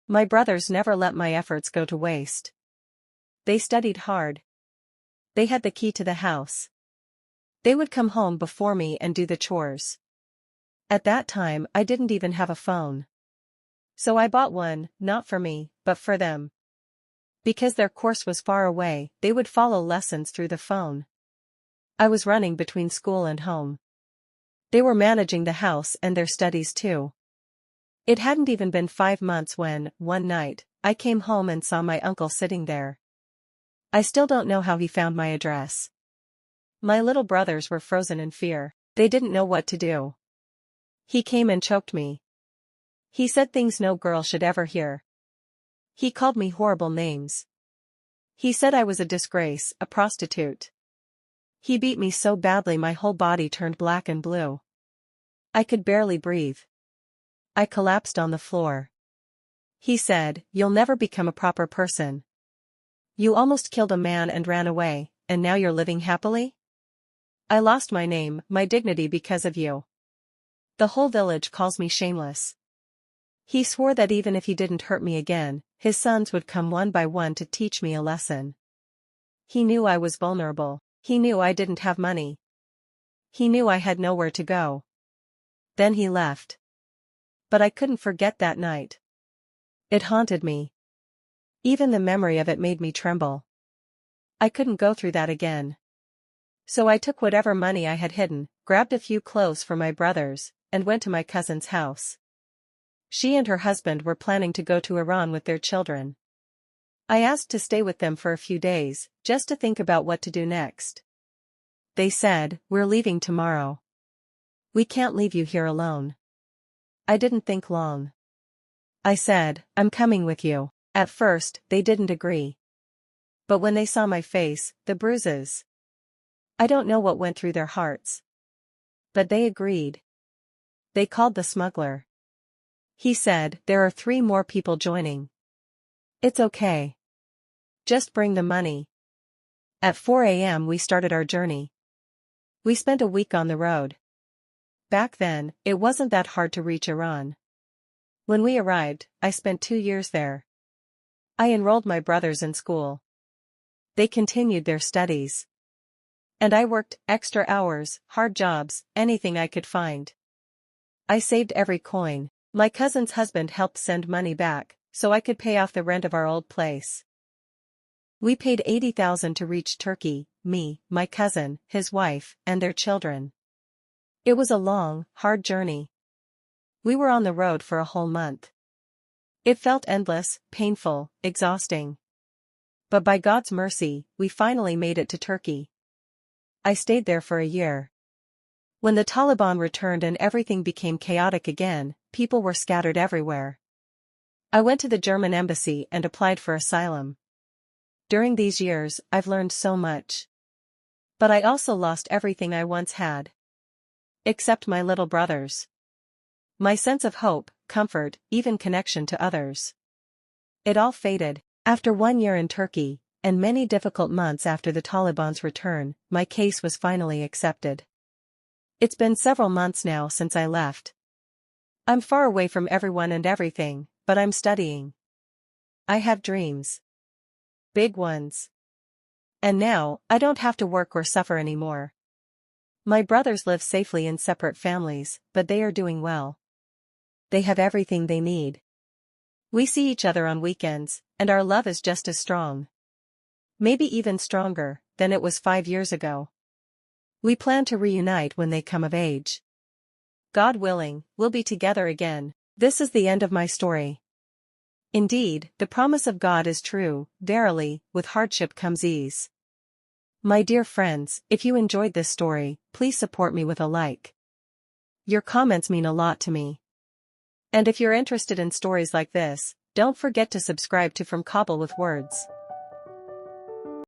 My brothers never let my efforts go to waste. They studied hard. They had the key to the house. They would come home before me and do the chores. At that time I didn't even have a phone. So I bought one, not for me, but for them. Because their course was far away, they would follow lessons through the phone. I was running between school and home. They were managing the house and their studies too. It hadn't even been 5 months when, one night, I came home and saw my uncle sitting there. I still don't know how he found my address. My little brothers were frozen in fear. They didn't know what to do. He came and choked me. He said things no girl should ever hear. He called me horrible names. He said I was a disgrace, a prostitute. He beat me so badly my whole body turned black and blue. I could barely breathe. I collapsed on the floor. He said, "You'll never become a proper person. You almost killed a man and ran away, and now you're living happily? I lost my name, my dignity because of you. The whole village calls me shameless." He swore that even if he didn't hurt me again, his sons would come one by one to teach me a lesson. He knew I was vulnerable. He knew I didn't have money. He knew I had nowhere to go. Then he left. But I couldn't forget that night. It haunted me. Even the memory of it made me tremble. I couldn't go through that again. So I took whatever money I had hidden, grabbed a few clothes for my brothers, and went to my cousin's house. She and her husband were planning to go to Iran with their children. I asked to stay with them for a few days, just to think about what to do next. They said, "We're leaving tomorrow. We can't leave you here alone." I didn't think long. I said, "I'm coming with you." At first, they didn't agree. But when they saw my face, the bruises, I don't know what went through their hearts. But they agreed. They called the smuggler. He said, "There are 3 more people joining. It's okay. Just bring the money." At 4 a.m. we started our journey. We spent a week on the road. Back then, it wasn't that hard to reach Iran. When we arrived, I spent 2 years there. I enrolled my brothers in school. They continued their studies. And I worked extra hours, hard jobs, anything I could find. I saved every coin. My cousin's husband helped send money back, so I could pay off the rent of our old place. We paid $80,000 to reach Turkey, me, my cousin, his wife, and their children. It was a long, hard journey. We were on the road for a whole month. It felt endless, painful, exhausting. But by God's mercy, we finally made it to Turkey. I stayed there for a year. When the Taliban returned and everything became chaotic again, people were scattered everywhere. I went to the German embassy and applied for asylum. During these years, I've learned so much. But I also lost everything I once had. Except my little brothers. My sense of hope, comfort, even connection to others. It all faded. After 1 year in Turkey, and many difficult months after the Taliban's return, my case was finally accepted. It's been several months now since I left. I'm far away from everyone and everything, but I'm studying. I have dreams. Big ones. And now, I don't have to work or suffer anymore. My brothers live safely in separate families, but they are doing well. They have everything they need. We see each other on weekends, and our love is just as strong. Maybe even stronger than it was 5 years ago. We plan to reunite when they come of age. God willing, we'll be together again. This is the end of my story. Indeed, the promise of God is true, verily, with hardship comes ease. My dear friends, if you enjoyed this story, please support me with a like. Your comments mean a lot to me. And if you're interested in stories like this, don't forget to subscribe to From Kabul with Words.